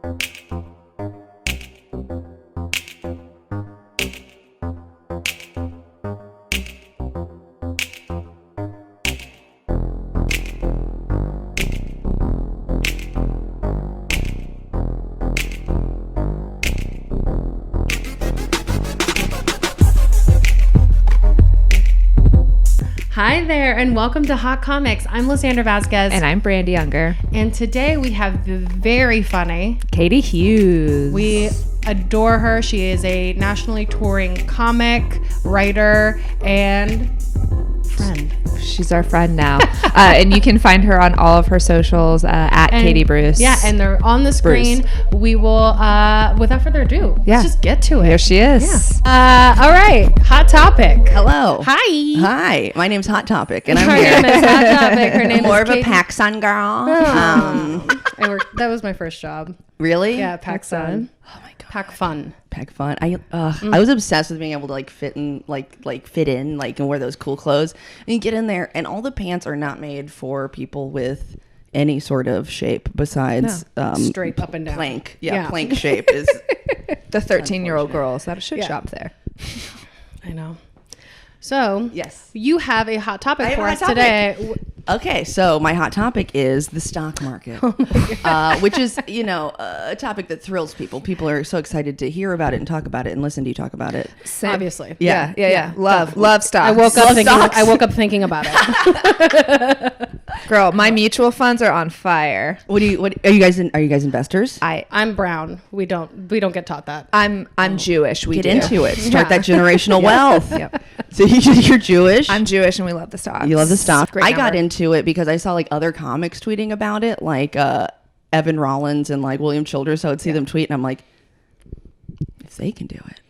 Hi there, and welcome to Hot Comics. I'm Lysandra Vasquez. And I'm Brandy Younger. And today we have the very funny Katie Hughes. We adore her. She is a nationally touring comic, writer, and friend. She's our friend now. And you can find her on all of her socials at Katie Bruce. Yeah, and they're on the screen. Bruce. We will, without further ado, let's just get to it. Here she is. Yeah. All right, Hot Topic. Hello. Hi. Hi. My name's Hot Topic, and I'm Her here. name is Hot Topic. Her name More is of Katie. a PacSun girl. And that was my first job. Really? Yeah, PacSun. Oh my god. Pack Fun. Pack Fun. I was obsessed with being able to fit in and wear those cool clothes. And you get in there, and all the pants are not made for people with any sort of shape besides straight up and down. Plank. Yeah. Plank shape is the 13-year-old girls that should shop there. I know. So, yes, you have a hot topic for us today. Okay, so my hot topic is the stock market, which is, a topic that thrills people. People are so excited to hear about it and talk about it and listen to you talk about it. Obviously. Yeah. Love stocks. I woke up thinking about it. Girl, my mutual funds are on fire. What are you guys investors? I'm brown. We don't get taught that. I'm Jewish. We get do. into it. Start that generational wealth. Yep. So you're Jewish. I'm Jewish, and we love the stocks. You love the stock. Great I number. got into it because I saw other comics tweeting about it, Evan Rollins and William Childress. So I would see them tweet, and I'm like, if they can do it,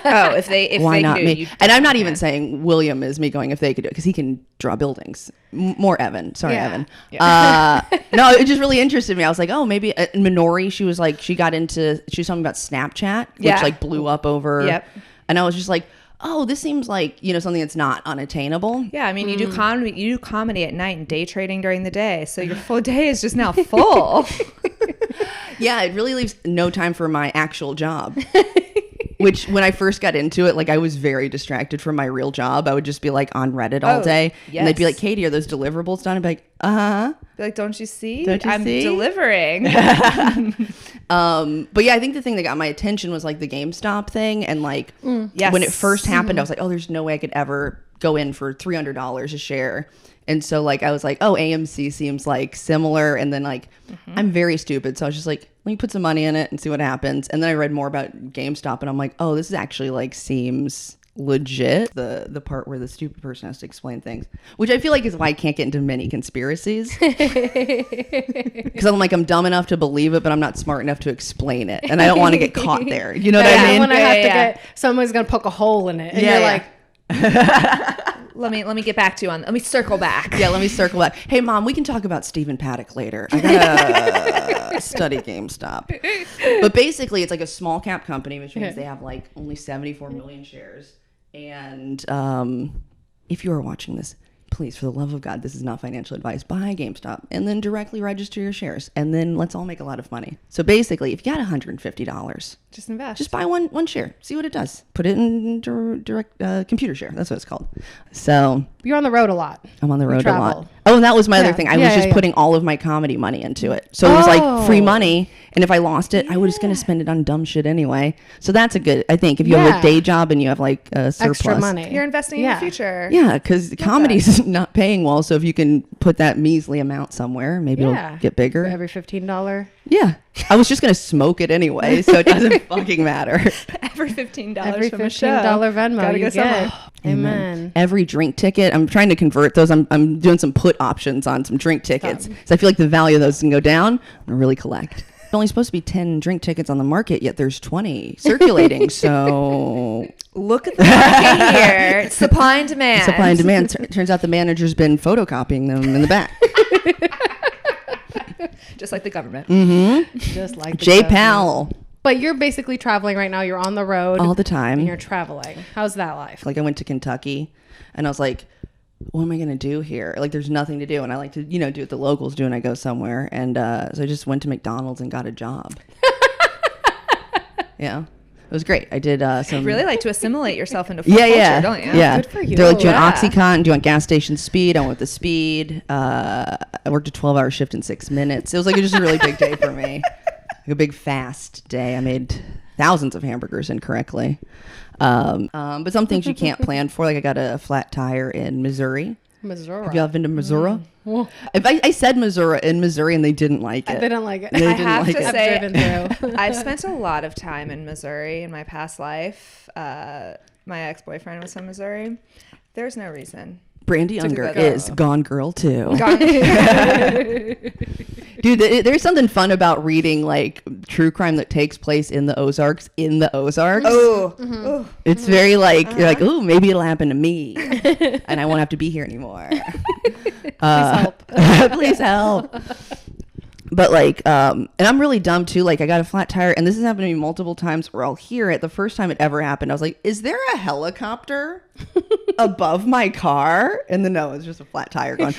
why they not can do me? it, you And I'm not even saying William is me going if they could do it, because he can draw buildings. More Evan. Sorry, Evan. Yeah. No, it just really interested me. I was like, oh, maybe Minori. She was she was talking about Snapchat, which blew up over. Yep. And I was just like, oh, this seems like, something that's not unattainable. Yeah, I mean, you do comedy at night and day trading during the day. So your full day is just now full. Yeah, it really leaves no time for my actual job. Which, when I first got into it, I was very distracted from my real job. I would just be on Reddit all day. Yes. And they'd be like, Katie, are those deliverables done? I'd be like, uh-huh. Be like, don't you see? Don't you I'm see? delivering. But yeah, I think the thing that got my attention was the GameStop thing. And yes. when it first happened, I was like, oh, there's no way I could ever go in for $300 a share. And so I was like, oh, AMC seems similar. And then I'm very stupid. So I was just like, let me put some money in it and see what happens. And then I read more about GameStop, and I'm like, oh, this is actually seems legit. The part where the stupid person has to explain things, which I feel is why I can't get into many conspiracies. Because I'm dumb enough to believe it, but I'm not smart enough to explain it. And I don't want to get caught there. You know what I mean? When I have to get, someone's going to poke a hole in it. And you're like, let me get back to you let me circle back. Yeah, let me circle back. Hey, Mom, we can talk about Stephen Paddock later. I gotta study GameStop. But basically, it's a small cap company, which means they have only 74 million shares. And if you are watching this, please, for the love of God, this is not financial advice. Buy GameStop and then directly register your shares, and then let's all make a lot of money. So basically, if you got $150, just invest. Just buy one share. See what it does. Put it in direct computer share. That's what it's called. So you're on the road a lot. I'm on the road a lot. Oh, and that was my other thing. I was just putting all of my comedy money into it. So it was free money. And if I lost it, I was just going to spend it on dumb shit anyway. So that's a good, I think, if you have a day job and you have a surplus. Extra money. You're investing in the future. Yeah, because comedy's not paying well. So if you can put that measly amount somewhere, maybe it'll get bigger. For every $15. Yeah. I was just going to smoke it anyway, so it doesn't fucking matter. Every $15 every from $15 Venmo you get. Amen. Every drink ticket, I'm trying to convert those. I'm doing some put options on some drink tickets. So I feel the value of those can go down. I'm going to really collect. There's only supposed to be 10 drink tickets on the market, yet there's 20 circulating. So look at the market here. It's supply and demand. Supply and demand. Turns out the manager's been photocopying them in the back. Just like the government. Mm-hmm. Just like J. Powell. But you're basically traveling right now. You're on the road. All the time. And you're traveling. How's that life? I went to Kentucky, and I was like, what am I going to do here? There's nothing to do. And I like to, do what the locals do when I go somewhere. And so I just went to McDonald's and got a job. Yeah. It was great. I did some. You really like to assimilate yourself into full Yeah, culture, yeah, don't you? yeah. Good for you. They're like, do you want Yeah. OxyContin? Do you want gas station speed? I went with the speed. I worked a 12-hour shift in 6 minutes. It was like just a really big day for me. Like a big fast day. I made thousands of hamburgers incorrectly. But some things you can't plan for. Like I got a flat tire in Missouri. Missouri. Have y'all been to Missouri? Well, If I said Missouri in Missouri and they didn't like it. I didn't like it. They I didn't have like to it. say, I've driven through. I've spent a lot of time in Missouri in my past life. My ex-boyfriend was from Missouri. There's no reason. Brandy To Unger go. is Gone Girl too. Gone- Dude, there's something fun about reading like true crime that takes place in the Ozarks. Oh, It's very like you're like, oh, maybe it'll happen to me, and I won't have to be here anymore. Please help. Please help. But like, and I'm really dumb too. Like, I got a flat tire, and this has happened to me multiple times where I'll hear it. The first time it ever happened, I was like, "Is there a helicopter above my car?" And then no, it's just a flat tire going.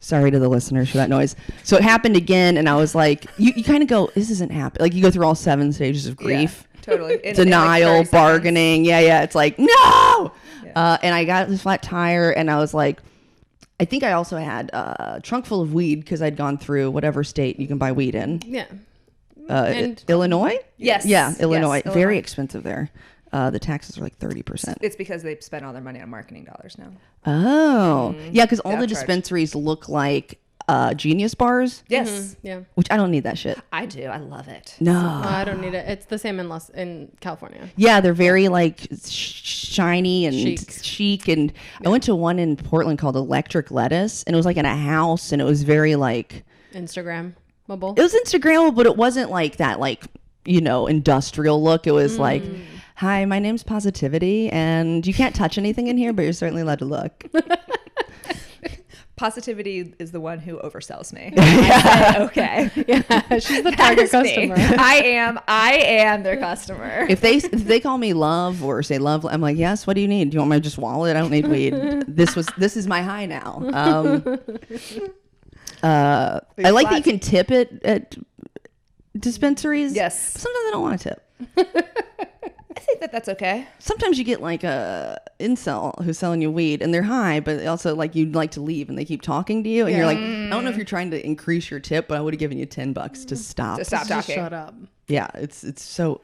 Sorry to the listeners for that noise. So it happened again, and I was like, you kind of go, this isn't happening. Like you go through all 7 stages of grief. yeah, totally. In like Denial, 30 seconds. bargaining. Yeah. It's like, no! Yeah. And I got this flat tire, and I was like, I think I also had a trunk full of weed because I'd gone through whatever state you can buy weed in. Yeah. Illinois? Yes. Yeah, Illinois. Yes, Very expensive there. The taxes are like 30%. It's because they've spent all their money on marketing dollars now. Oh. Yeah, because all the Upcharge. dispensaries look like Genius bars, Yes, Yeah. which I don't need that shit. I do. I love it. No. I don't need it. It's the same in California. Yeah, they're very like shiny and Chic. chic. And I went to one in Portland called Electric Lettuce, and it was like in a house, and it was very like Instagram mobile. it was Instagrammable, but it wasn't like that, like industrial look. It was like, hi, my name's Positivity, and you can't touch anything in here, but you're certainly allowed to look. Positivity is the one who oversells me. I say, okay. Yeah, she's the That target is me. customer. I am their customer. If they call me love or say love, I'm like, yes. What do you need? Do you want my just wallet? I don't need weed. This is my high now. I like that you can tip it at dispensaries. Yes. But sometimes I don't want to tip. I think that's okay. Sometimes you get like a incel who's selling you weed and they're high, but also like you'd like to leave and they keep talking to you and you're like, I don't know if you're trying to increase your tip, but I would have given you $10 to stop. To stop Just talking. shut up. Yeah, it's so.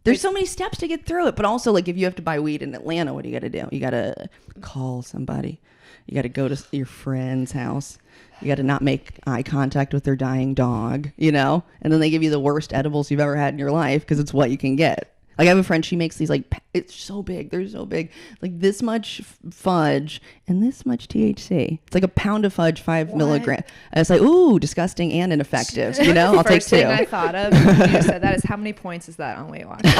There's so many steps to get through it, but also like if you have to buy weed in Atlanta, what do you got to do? You got to call somebody. You got to go to your friend's house. You got to not make eye contact with their dying dog, and then they give you the worst edibles you've ever had in your life because it's what you can get. Like I have a friend, she makes these like, it's so big. They're so big. Like this much fudge and this much THC. It's like a pound of fudge, 5 milligrams. And it's like, ooh, disgusting and ineffective. I'll take First thing I two. thought of when you said that is how many points is that on Weight Watchers?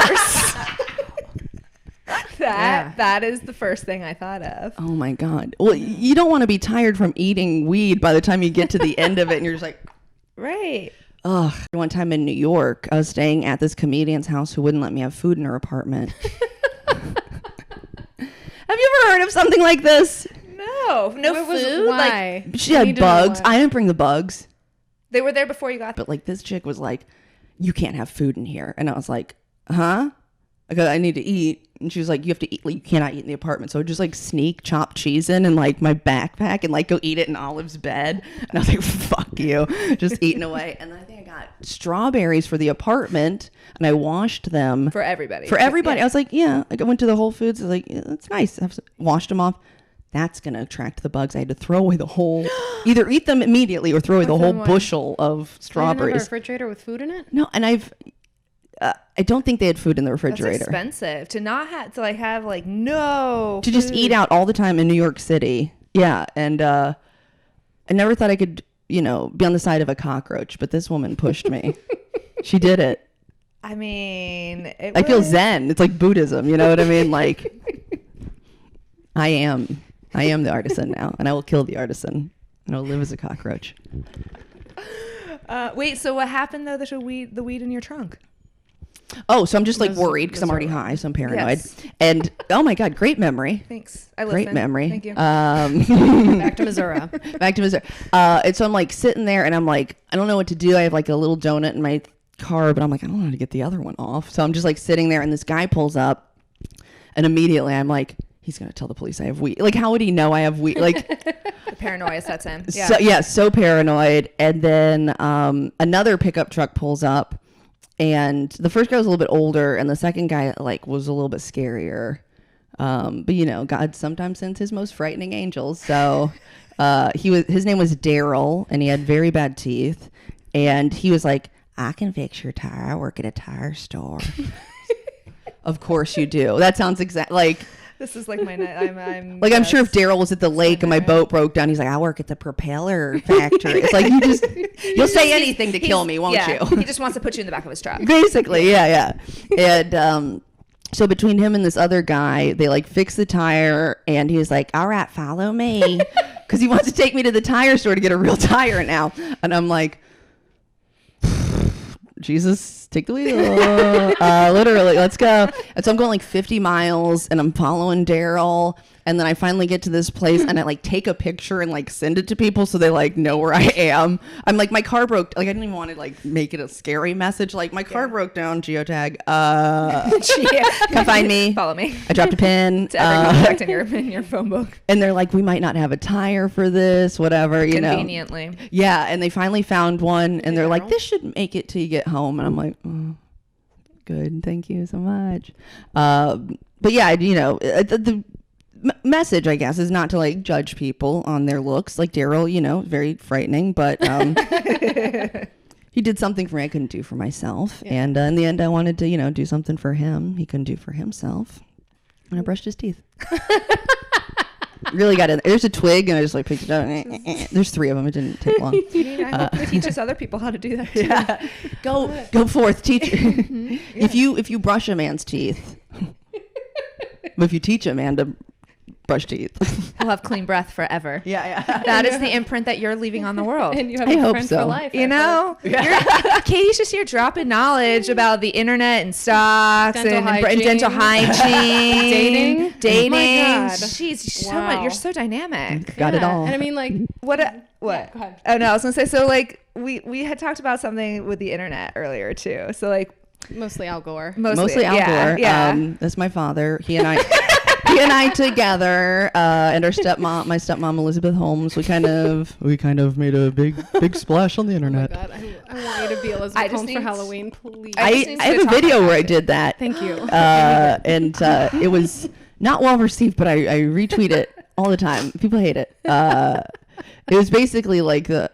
That is the first thing I thought of. Oh my God. Well, you don't want to be tired from eating weed by the time you get to the end of it and you're just like, Right. ugh. One time in New York, I was staying at this comedian's house who wouldn't let me have food in her apartment. Have you ever heard of something like this? No What was- food. Like why? She I had need to know bugs. why. I didn't bring the bugs, they were there before you got there. but like this chick was like, you can't have food in here. And I was like, huh? I go, I need to eat. And she was like, you have to eat, like, you cannot eat in the apartment. So I just like sneak chopped cheese in like my backpack and like go eat it in Olive's bed. And I was like, fuck you, just eating away. And then I think I got strawberries for the apartment and I washed them For everybody. For everybody. Yeah. I was like, yeah. Like I went to the Whole Foods. I was like, yeah, that's nice. Washed them off. That's going to attract the bugs. I had to throw away the whole, either eat them immediately or throw away the whole bushel of Do you have a strawberries. refrigerator with food in it? No, and I don't think they had food in the That's refrigerator. expensive to not have to have no To just food. eat out all the time in New York City. Yeah. And I never thought I could, be on the side of a cockroach, but this woman pushed me. She did it. I mean, I feel zen. It's like Buddhism. You know what I mean? Like, I am the artisan now, and I will kill the artisan, and I'll live as a cockroach. Wait, so what happened though? The weed in your trunk. Oh, so I'm just like Those- worried because I'm those are already high, so I'm paranoid. Yes. And oh my God, great memory. Thanks. I listen. Great memory. Thank you. Back to Missouri. Back to Missouri. And so I'm like sitting there and I'm like, I don't know what to do. I have like a little donut in my car, but I'm like, I don't know how to get the other one off. So I'm just like sitting there, and this guy pulls up, and immediately I'm like, he's gonna tell the police I have weed. Like, how would he know I have weed? Like, The paranoia sets in. Yeah. so yeah, so paranoid. And then another pickup truck pulls up, and the first guy was a little bit older, and the second guy like was a little bit scarier. But you know, God sometimes sends his most frightening angels. So his name was Daryl, and he had very bad teeth, and he was like, I can fix your tire. I work at a tire store. Of course you do. That sounds like. This is like my night. I'm Like, I'm sure if Daryl was at the lake and my boat broke down, he's like, I work at the propeller factory. It's like, you'll say anything to kill me, won't you? He just wants to put you in the back of his truck. Basically, yeah. And so between him and this other guy, they like fix the tire, and he was like, all right, follow me. Because he wants to take me to the tire store to get a real tire now. And I'm like, Jesus, take the wheel. Literally, let's go. And so I'm going like 50 miles, and I'm following Daryl. And then I finally get to this place, and I like take a picture and like send it to people so they like know where I am. I'm like, my car broke. Like, I didn't even want to like make it a scary message. Like, my car broke down. Geotag. Come find me. Follow me. I dropped a pin. To every contact in your phone book. And they're like, we might not have a tire for this, whatever, you know. Conveniently. Yeah, and they finally found one, and they're like, this should make it till you get home. And I'm like, oh, good, thank you so much. But yeah, you know, the message, I guess, is not to like judge people on their looks. Like Daryl, you know, very frightening, but he did something for me I couldn't do for myself. Yeah. And in the end, I wanted to, you know, do something for him he couldn't do for himself. And I brushed his teeth. Really got in. There's a twig, and I just like picked it up. There's 3 of them. It didn't take long. I hope it teaches other people how to do that too. Yeah. Go forth, teach. Yeah. If you brush a man's teeth, but if you teach a man to brush teeth, we'll have clean breath forever. Yeah. That is the imprint that you're leaving on the world. And you have I a hope friend so. for life. You know, Katie's just here dropping knowledge about the internet and stocks Dental and dental hygiene, dating. Oh my God. Jeez, so Wow. much, you're so dynamic. Got it all. And I mean, like, What? Yeah, go ahead. Oh no, I was gonna say. So like, we had talked about something with the internet earlier too. So like, mostly Al Gore. Mostly Al Gore. Yeah. That's my father. He and I together, and our my stepmom Elizabeth Holmes. We kind of made a big splash on the Oh my internet. God, I want you to be Elizabeth Holmes for Halloween, please. I have a video where I did that. Thank you. And it was not well received, but I retweet it all the time. People hate it. It was basically like the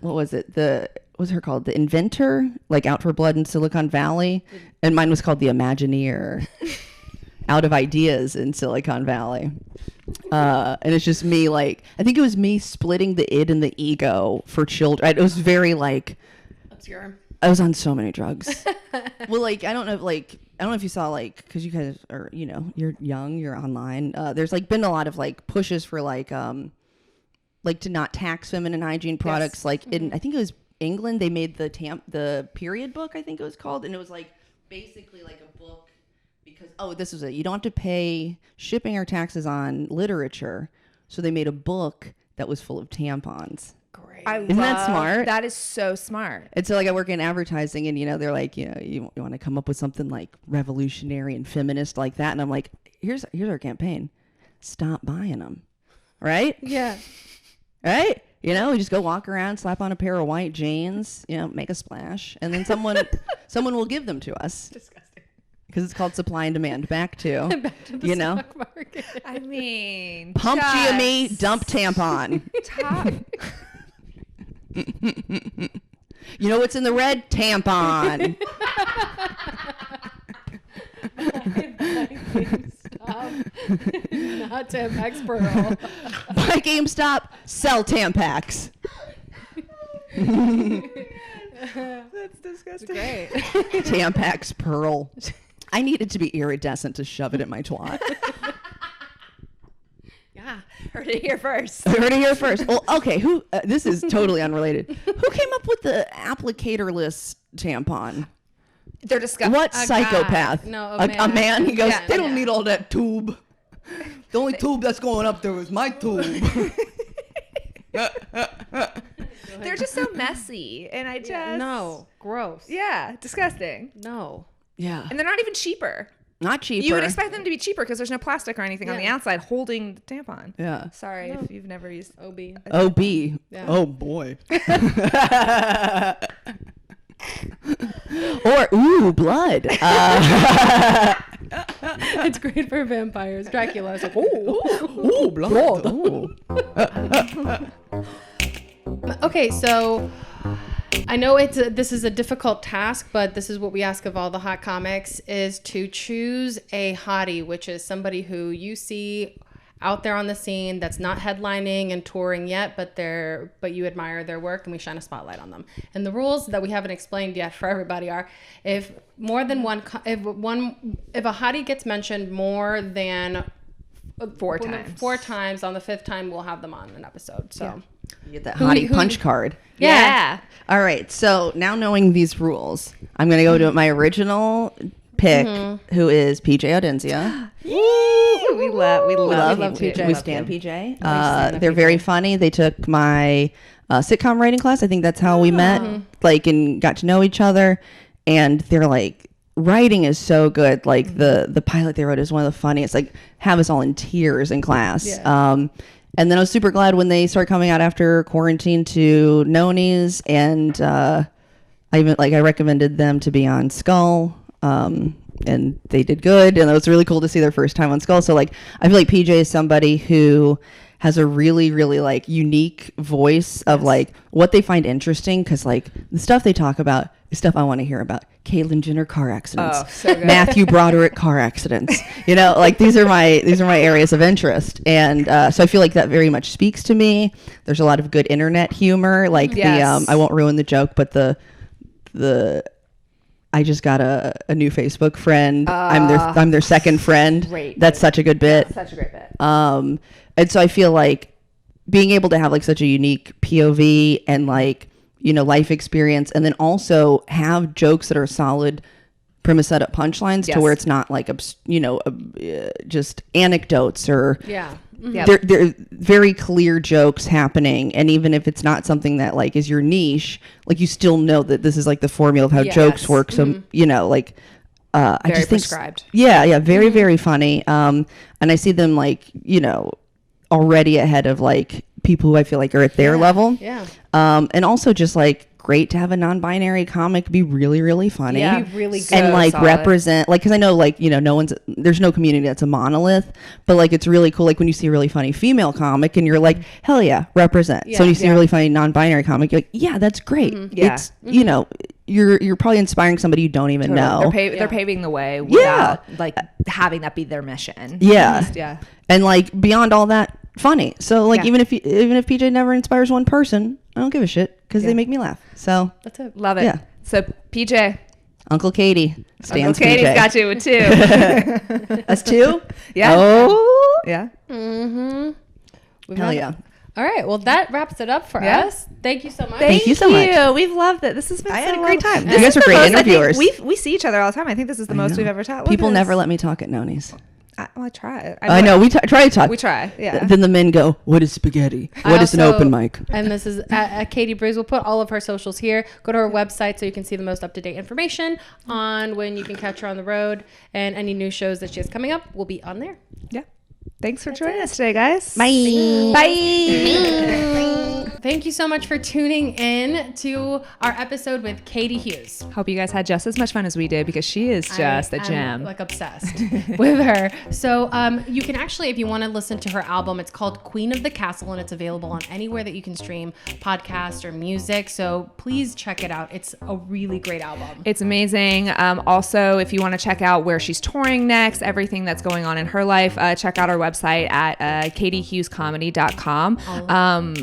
what was it? What's her called? The Inventor, like Out for Blood in Silicon Valley, and mine was called The Imagineer. Out of ideas in Silicon Valley. And it's just me, like, I think it was me splitting the id and the ego for children. It was very like, I was on so many drugs. Well, like, I don't know if you saw, like, because you guys are, you know, you're young, you're online. There's like been a lot of like pushes for like to not tax feminine hygiene products. Yes. Like in, I think it was England, they made the period book, I think it was called. And it was like basically like a book. Because, this was it. You don't have to pay shipping or taxes on literature. So they made a book that was full of tampons. Great. Isn't that smart? That is so smart. And so, like, I work in advertising, and, you know, they're like, you know, you want to come up with something, like, revolutionary and feminist like that. And I'm like, here's our campaign. Stop buying them. Right? Yeah. Right? You know, we just go walk around, slap on a pair of white jeans, you know, make a splash. And then someone will give them to us. Disgusting. Because it's called supply and demand. Back to the you know, stock market. I mean, pump GME, dump tampon. Top. You know what's in the red? Tampon. Stop. Not Tampax Pearl. Buy GameStop, sell Tampax. That's disgusting. Great. Tampax Pearl. I needed to be iridescent to shove it in my twat. Yeah. Heard it here first. I heard it here first. Well, okay. This is totally unrelated. Who came up with the applicatorless tampon? They're disgusting. What psychopath? God. No, a man. He goes, Yeah, they don't need all that tube. The only tube that's going up there is my tube. They're just so messy, and I just No, gross. yeah, disgusting. No. Yeah. And they're not even cheaper. Not cheaper. You would expect them to be cheaper because there's no plastic or anything on the Yeah. outside holding the tampon. Yeah. Sorry if you've never used OB. OB. Yeah. Oh boy. Or ooh, blood. It's great for vampires. Dracula is like, oh. Ooh, blood. Ooh. Okay, so I know this is a difficult task, but this is what we ask of all the hot comics, is to choose a hottie, which is somebody who you see out there on the scene that's not headlining and touring yet, but you admire their work, and we shine a spotlight on them. And the rules that we haven't explained yet for everybody are: if a hottie gets mentioned more than four times, on the fifth time we'll have them on an episode. So You get that hottie punch card. Yeah. All right. So now knowing these rules, I'm going to go to my original pick, who is PJ Audenzia. We love PJ. We stand PJ. They're very funny. They took my sitcom writing class. I think that's how we met, and got to know each other. And they're like, writing is so good. Like the pilot they wrote is one of the funniest. Like, have us all in tears in class. Yeah. And then I was super glad when they started coming out after quarantine to Nonies, and I recommended them to be on Skull. And they did good, and it was really cool to see their first time on Skull. So I feel like PJ is somebody who has a really, really unique voice of what they find interesting, because the stuff they talk about is stuff I want to hear about. Caitlyn Jenner car accidents, so good. Matthew Broderick car accidents. These are my areas of interest, and so I feel like that very much speaks to me. There's a lot of good internet humor, I won't ruin the joke, but the I just got a new Facebook friend. I'm their second friend. Great. That's such a good bit. Such a great bit. And so I feel like being able to have such a unique POV and life experience, and then also have jokes that are solid premise setup punchlines to where it's not just anecdotes or they're very clear jokes happening, and even if it's not something that is your niche, you still know that this is the formula of how jokes work. So I just think prescribed. Very very funny. And I see them already ahead of people who I feel are at their level. And also just great to have a non-binary comic be really, really funny. Yeah, be really good. And solid. represent, because I know there's no community that's a monolith, but it's really cool when you see a really funny female comic and you're hell yeah, represent. So when you see a really funny non-binary comic, you're yeah, that's great. It's you're probably inspiring somebody you don't even know. They're paving the way without having that be their mission. Yeah. And beyond all that, funny. So even if PJ never inspires one person, I don't give a shit, because they make me laugh. So That's it. Love it. Yeah. So PJ, Uncle Katie stands Uncle Katie's PJ. got you with two. Us too? Yeah. Oh. Yeah. Hell yeah. All right. Well, that wraps it up for Yeah. us. Thank you so much. Thank you so much. We've loved it. This has been I so had a great time. This You guys is were the great most, I think, interviewers. we see each other all the time. I think this is the most know. we've ever talked. People never let me talk at Noni's. I try. I know. We try to talk. We try. Yeah. Then the men go, what is spaghetti? What is an open mic? And this is at Katie Brews. We'll put all of her socials here. Go to her website so you can see the most up-to-date information on when you can catch her on the road, and any new shows that she has coming up will be on there. Yeah. Thanks for joining us today, guys. Bye. Bye. Thank you so much for tuning in to our episode with Katie Hughes. Hope you guys had just as much fun as we did, because she is just a gem. I'm obsessed with her. So you can actually, if you want to listen to her album, it's called Queen of the Castle, and it's available on anywhere that you can stream podcasts or music. So please check it out. It's a really great album. It's amazing. Also, if you want to check out where she's touring next, everything that's going on in her life, check out our website at katiehughescomedy.com.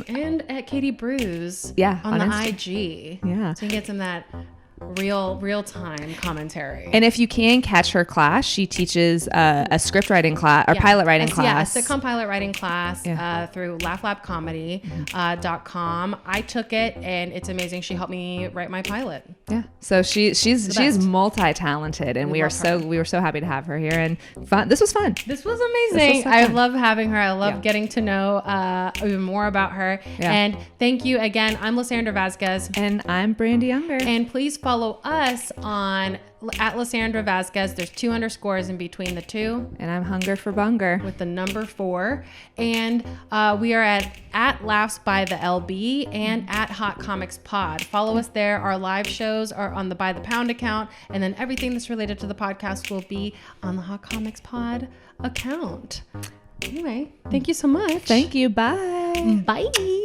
And at Katie Brews Yeah, on the Insta. IG. Yeah. So you can get some of that real time commentary. And if you can catch her class, she teaches a script writing class or pilot writing class. Yeah, a sitcom pilot writing class through laughlabcomedy.com. I took it and it's amazing. She helped me write my pilot. Yeah. So she's multi-talented, and we were so happy to have her here, and fun. This was fun. This was amazing. I love having her. I love getting to know even more about her. Yeah. And thank you again. I'm Lysandra Vasquez. And I'm Brandy Younger. And please follow us on at Lysandra Vasquez. There's 2 underscores in between the two. And I'm Hunger for Bunger. With the number 4. And we are at Laughs by the LB and at Hot Comics Pod. Follow us there. Our live shows are on the By the Pound account. And then everything that's related to the podcast will be on the Hot Comics Pod account. Anyway, thank you so much. Thank you. Bye. Bye.